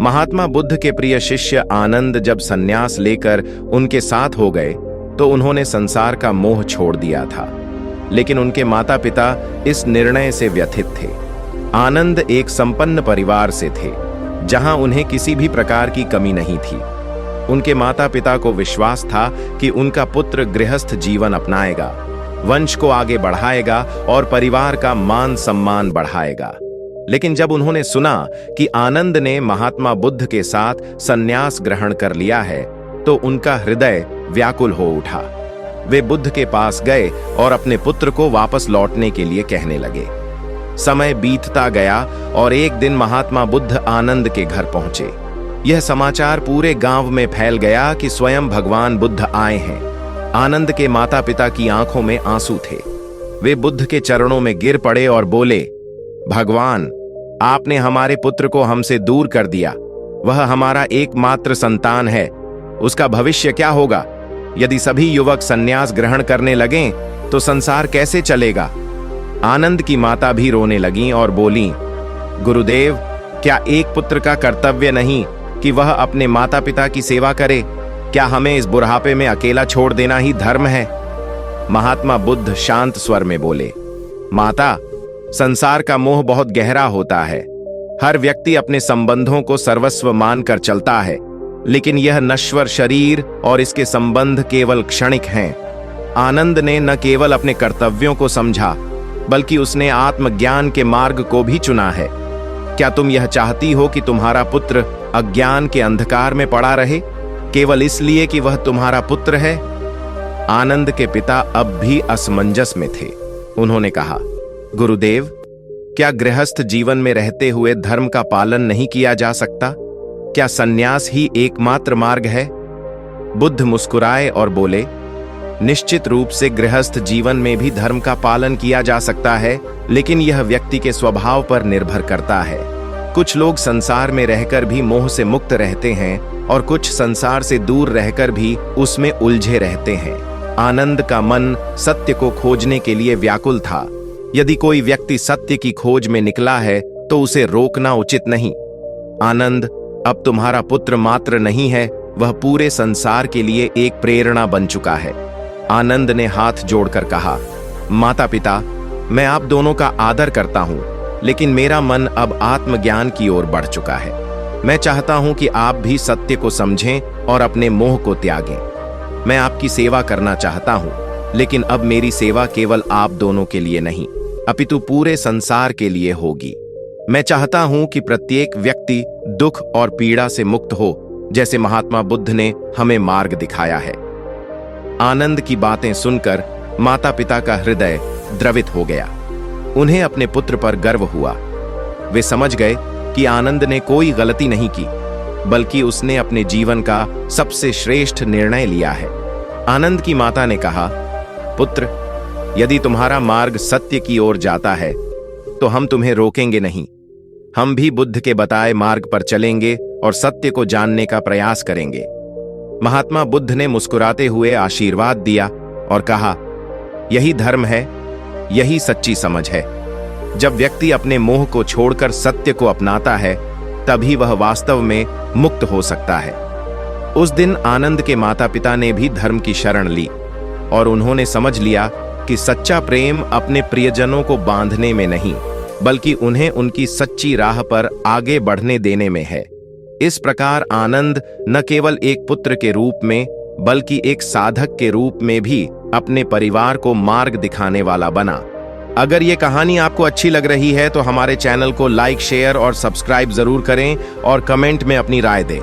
महात्मा बुद्ध के प्रिय शिष्य आनंद जब संन्यास लेकर उनके साथ हो गए तो उन्होंने संसार का मोह छोड़ दिया था, लेकिन उनके माता पिता इस निर्णय से व्यथित थे। आनंद एक संपन्न परिवार से थे, जहां उन्हें किसी भी प्रकार की कमी नहीं थी। उनके माता पिता को विश्वास था कि उनका पुत्र गृहस्थ जीवन अपनाएगा, वंश को आगे बढ़ाएगा और परिवार का मान सम्मान बढ़ाएगा। लेकिन जब उन्होंने सुना कि आनंद ने महात्मा बुद्ध के साथ संन्यास ग्रहण कर लिया है, तो उनका हृदय व्याकुल हो उठा। वे बुद्ध के पास गए और अपने पुत्र को वापस लौटने के लिए कहने लगे। समय बीतता गया और एक दिन महात्मा बुद्ध आनंद के घर पहुंचे। यह समाचार पूरे गांव में फैल गया कि स्वयं भगवान बुद्ध आए हैं। आनंद के माता पिता की आंखों में आंसू थे। वे बुद्ध के चरणों में गिर पड़े और बोले, भगवान, आपने हमारे पुत्र को हमसे दूर कर दिया। वह हमारा एकमात्र संतान है। उसका भविष्य क्या होगा? यदि सभी युवक संन्यास ग्रहण करने लगें तो संसार कैसे चलेगा? आनंद की माता भी रोने लगीं और बोलीं, गुरुदेव, क्या एक पुत्र का कर्तव्य नहीं कि वह अपने माता पिता की सेवा करे? क्या हमें इस बुढ़ापे में अकेला छोड़ देना ही धर्म है? महात्मा बुद्ध शांत स्वर में बोले, माता, संसार का मोह बहुत गहरा होता है। हर व्यक्ति अपने संबंधों को सर्वस्व मानकर चलता है, लेकिन यह नश्वर शरीर और इसके संबंध केवल क्षणिक हैं। आनंद ने न केवल अपने कर्तव्यों को समझा, बल्कि उसने आत्मज्ञान के मार्ग को भी चुना है। क्या तुम यह चाहती हो कि तुम्हारा पुत्र अज्ञान के अंधकार में पड़ा रहे, केवल इसलिए कि वह तुम्हारा पुत्र है? आनंद के पिता अब भी असमंजस में थे। उन्होंने कहा, गुरुदेव, क्या गृहस्थ जीवन में रहते हुए धर्म का पालन नहीं किया जा सकता? क्या संन्यास ही एकमात्र मार्ग है? बुद्ध मुस्कुराए और बोले, निश्चित रूप से गृहस्थ जीवन में भी धर्म का पालन किया जा सकता है, लेकिन यह व्यक्ति के स्वभाव पर निर्भर करता है। कुछ लोग संसार में रहकर भी मोह से मुक्त रहते हैं और कुछ संसार से दूर रहकर भी उसमें उलझे रहते हैं। आनंद का मन सत्य को खोजने के लिए व्याकुल था। यदि कोई व्यक्ति सत्य की खोज में निकला है तो उसे रोकना उचित नहीं। आनंद अब तुम्हारा पुत्र मात्र नहीं है, वह पूरे संसार के लिए एक प्रेरणा बन चुका है। आनंद ने हाथ जोड़कर कहा, माता पिता, मैं आप दोनों का आदर करता हूं, लेकिन मेरा मन अब आत्मज्ञान की ओर बढ़ चुका है। मैं चाहता हूं कि आप भी सत्य को समझें और अपने मोह को त्यागें। मैं आपकी सेवा करना चाहता हूं, लेकिन अब मेरी सेवा केवल आप दोनों के लिए नहीं, अपितु पूरे संसार के लिए होगी। मैं चाहता हूं कि प्रत्येक व्यक्ति दुख और पीड़ा से मुक्त हो, जैसे महात्मा बुद्ध ने हमें मार्ग दिखाया है। आनंद की बातें सुनकर माता पिता का हृदय द्रवित हो गया। उन्हें अपने पुत्र पर गर्व हुआ। वे समझ गए कि आनंद ने कोई गलती नहीं की, बल्कि उसने अपने जीवन का सबसे श्रेष्ठ निर्णय लिया है। आनंद की माता ने कहा, पुत्र, यदि तुम्हारा मार्ग सत्य की ओर जाता है तो हम तुम्हें रोकेंगे नहीं। हम भी बुद्ध के बताए मार्ग पर चलेंगे और सत्य को जानने का प्रयास करेंगे। महात्मा बुद्ध ने मुस्कुराते हुए आशीर्वाद दिया और कहा, यही धर्म है, यही सच्ची समझ है। जब व्यक्ति अपने मोह को छोड़कर सत्य को अपनाता है, तभी वह वास्तव में मुक्त हो सकता है। उस दिन आनंद के माता पिता ने भी धर्म की शरण ली और उन्होंने समझ लिया कि सच्चा प्रेम अपने प्रियजनों को बांधने में नहीं, बल्कि उन्हें उनकी सच्ची राह पर आगे बढ़ने देने में है। इस प्रकार आनंद न केवल एक पुत्र के रूप में, बल्कि एक साधक के रूप में भी अपने परिवार को मार्ग दिखाने वाला बना। अगर ये कहानी आपको अच्छी लग रही है तो हमारे चैनल को लाइक, शेयर और सब्सक्राइब जरूर करें और कमेंट में अपनी राय दें।